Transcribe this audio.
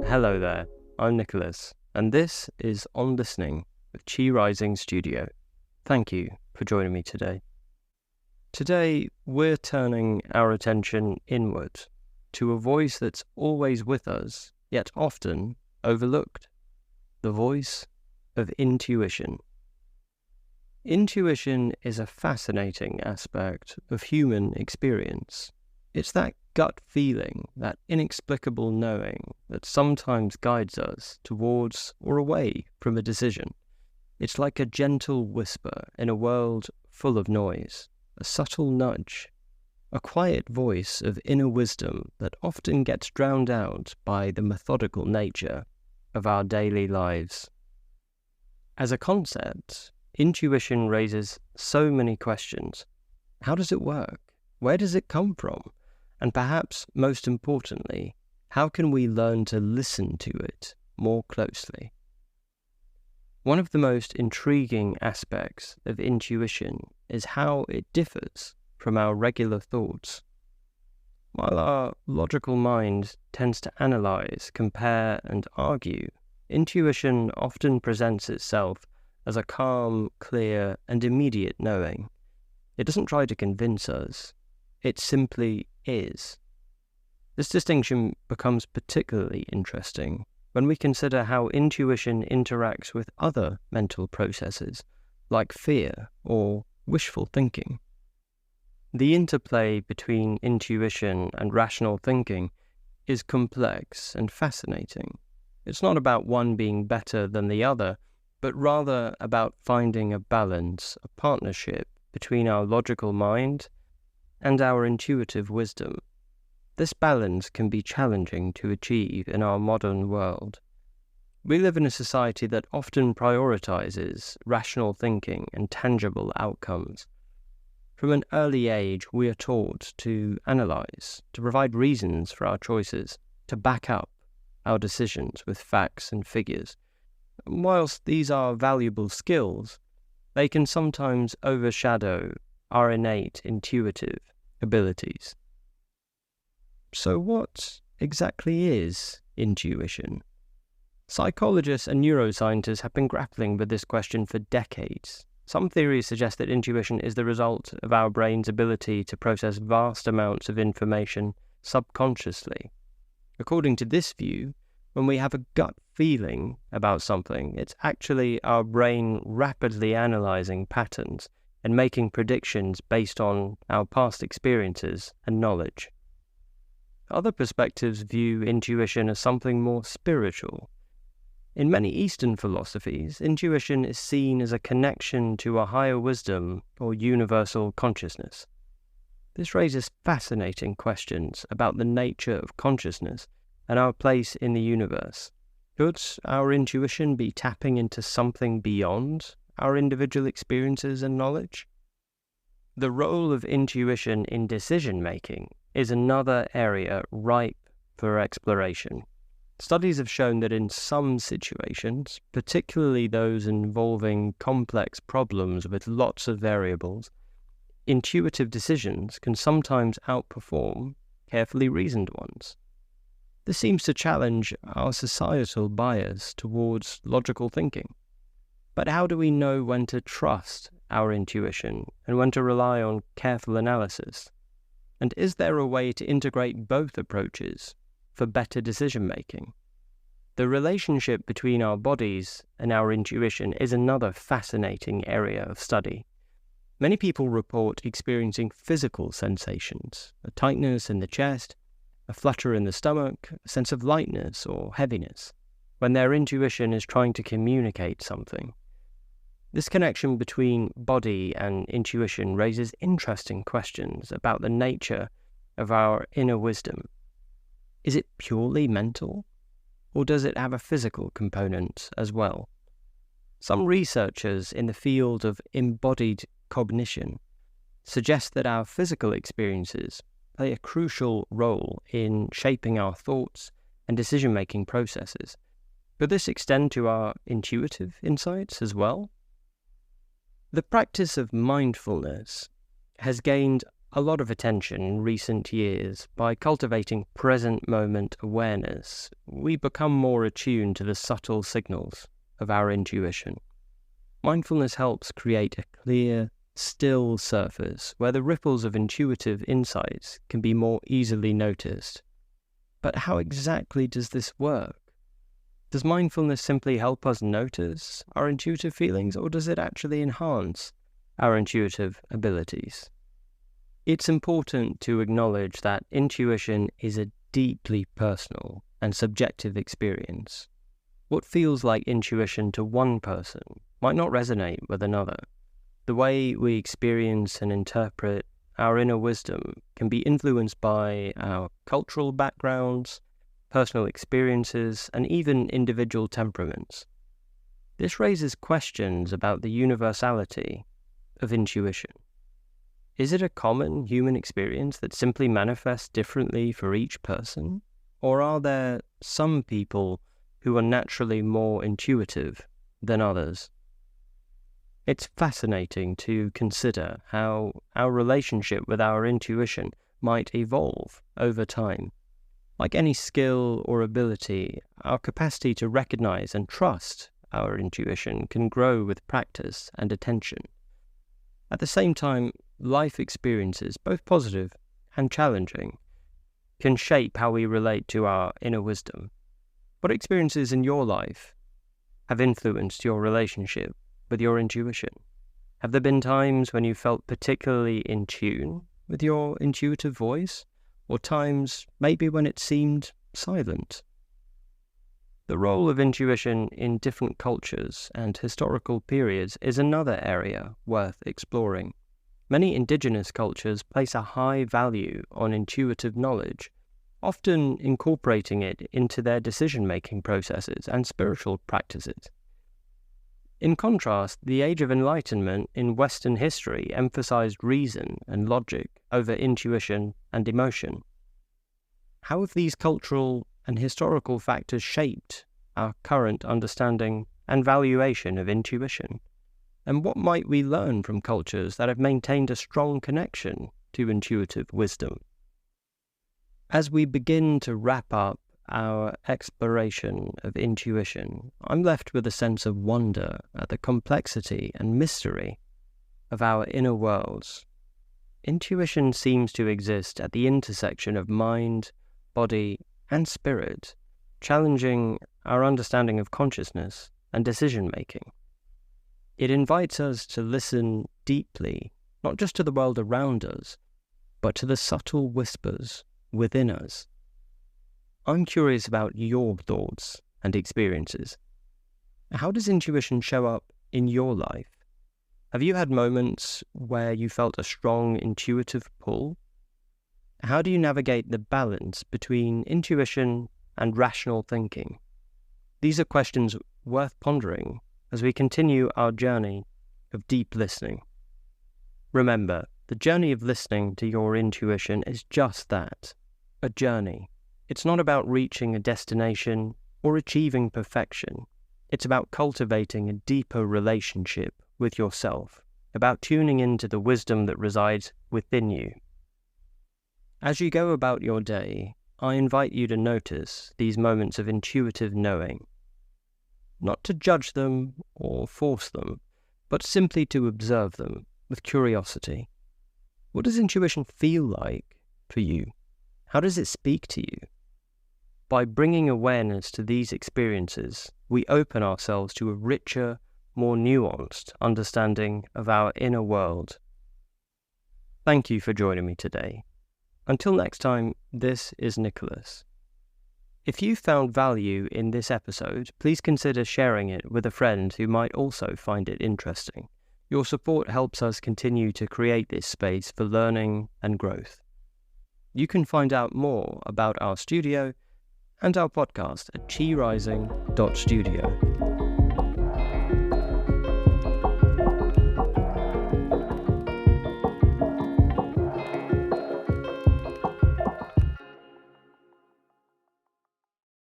Hello there, I'm Nicholas, and this is On Listening with Chi Rising Studio. Thank you for joining me today. Today, we're turning our attention inward to a voice that's always with us, yet often overlooked. The voice of intuition. Intuition is a fascinating aspect of human experience. It's that gut feeling, that inexplicable knowing that sometimes guides us towards or away from a decision. It's like a gentle whisper in a world full of noise, a subtle nudge, a quiet voice of inner wisdom that often gets drowned out by the methodical nature of our daily lives. As a concept, intuition raises so many questions. How does it work? Where does it come from? And perhaps most importantly, how can we learn to listen to it more closely? One of the most intriguing aspects of intuition is how it differs from our regular thoughts. While our logical mind tends to analyze, compare, and argue, intuition often presents itself as a calm, clear, and immediate knowing. It doesn't try to convince us. It simply is. This distinction becomes particularly interesting when we consider how intuition interacts with other mental processes, like fear or wishful thinking. The interplay between intuition and rational thinking is complex and fascinating. It's not about one being better than the other, but rather about finding a balance, a partnership between our logical mind and our intuitive wisdom. This balance can be challenging to achieve in our modern world. We live in a society that often prioritizes rational thinking and tangible outcomes. From an early age, we are taught to analyze, to provide reasons for our choices, to back up our decisions with facts and figures. Whilst these are valuable skills, they can sometimes overshadow our innate intuitive abilities. So what exactly is intuition? Psychologists and neuroscientists have been grappling with this question for decades. Some theories suggest that intuition is the result of our brain's ability to process vast amounts of information subconsciously. According to this view, when we have a gut feeling about something, it's actually our brain rapidly analyzing patterns and making predictions based on our past experiences and knowledge. Other perspectives view intuition as something more spiritual. In many Eastern philosophies, intuition is seen as a connection to a higher wisdom or universal consciousness. This raises fascinating questions about the nature of consciousness and our place in the universe. Could our intuition be tapping into something beyond our individual experiences and knowledge? The role of intuition in decision-making is another area ripe for exploration. Studies have shown that in some situations, particularly those involving complex problems with lots of variables, intuitive decisions can sometimes outperform carefully reasoned ones. This seems to challenge our societal bias towards logical thinking. But how do we know when to trust our intuition and when to rely on careful analysis? And is there a way to integrate both approaches for better decision-making? The relationship between our bodies and our intuition is another fascinating area of study. Many people report experiencing physical sensations, a tightness in the chest, a flutter in the stomach, a sense of lightness or heaviness, when their intuition is trying to communicate something. This connection between body and intuition raises interesting questions about the nature of our inner wisdom. Is it purely mental, or does it have a physical component as well? Some researchers in the field of embodied cognition suggest that our physical experiences play a crucial role in shaping our thoughts and decision-making processes. Could this extend to our intuitive insights as well? The practice of mindfulness has gained a lot of attention in recent years. By cultivating present moment awareness, we become more attuned to the subtle signals of our intuition. Mindfulness helps create a clear, still surface where the ripples of intuitive insights can be more easily noticed. But how exactly does this work? Does mindfulness simply help us notice our intuitive feelings, or does it actually enhance our intuitive abilities? It's important to acknowledge that intuition is a deeply personal and subjective experience. What feels like intuition to one person might not resonate with another. The way we experience and interpret our inner wisdom can be influenced by our cultural backgrounds, personal experiences, and even individual temperaments. This raises questions about the universality of intuition. Is it a common human experience that simply manifests differently for each person? Or are there some people who are naturally more intuitive than others? It's fascinating to consider how our relationship with our intuition might evolve over time. Like any skill or ability, our capacity to recognize and trust our intuition can grow with practice and attention. At the same time, life experiences, both positive and challenging, can shape how we relate to our inner wisdom. What experiences in your life have influenced your relationship with your intuition? Have there been times when you felt particularly in tune with your intuitive voice, or times maybe when it seemed silent? The role of intuition in different cultures and historical periods is another area worth exploring. Many indigenous cultures place a high value on intuitive knowledge, often incorporating it into their decision-making processes and spiritual practices. In contrast, the Age of Enlightenment in Western history emphasized reason and logic over intuition and emotion. How have these cultural and historical factors shaped our current understanding and valuation of intuition? And what might we learn from cultures that have maintained a strong connection to intuitive wisdom? As we begin to wrap up our exploration of intuition, I'm left with a sense of wonder at the complexity and mystery of our inner worlds. Intuition seems to exist at the intersection of mind, body, and spirit, challenging our understanding of consciousness and decision-making. It invites us to listen deeply, not just to the world around us, but to the subtle whispers within us. I'm curious about your thoughts and experiences. How does intuition show up in your life? Have you had moments where you felt a strong intuitive pull? How do you navigate the balance between intuition and rational thinking? These are questions worth pondering as we continue our journey of deep listening. Remember, the journey of listening to your intuition is just that, a journey. It's not about reaching a destination or achieving perfection. It's about cultivating a deeper relationship with yourself, about tuning into the wisdom that resides within you. As you go about your day, I invite you to notice these moments of intuitive knowing, not to judge them or force them, but simply to observe them with curiosity. What does intuition feel like for you? How does it speak to you? By bringing awareness to these experiences, we open ourselves to a richer, more nuanced understanding of our inner world. Thank you for joining me today. Until next time, this is Nicholas. If you found value in this episode, please consider sharing it with a friend who might also find it interesting. Your support helps us continue to create this space for learning and growth. You can find out more about our studio and our podcast at chirising.studio.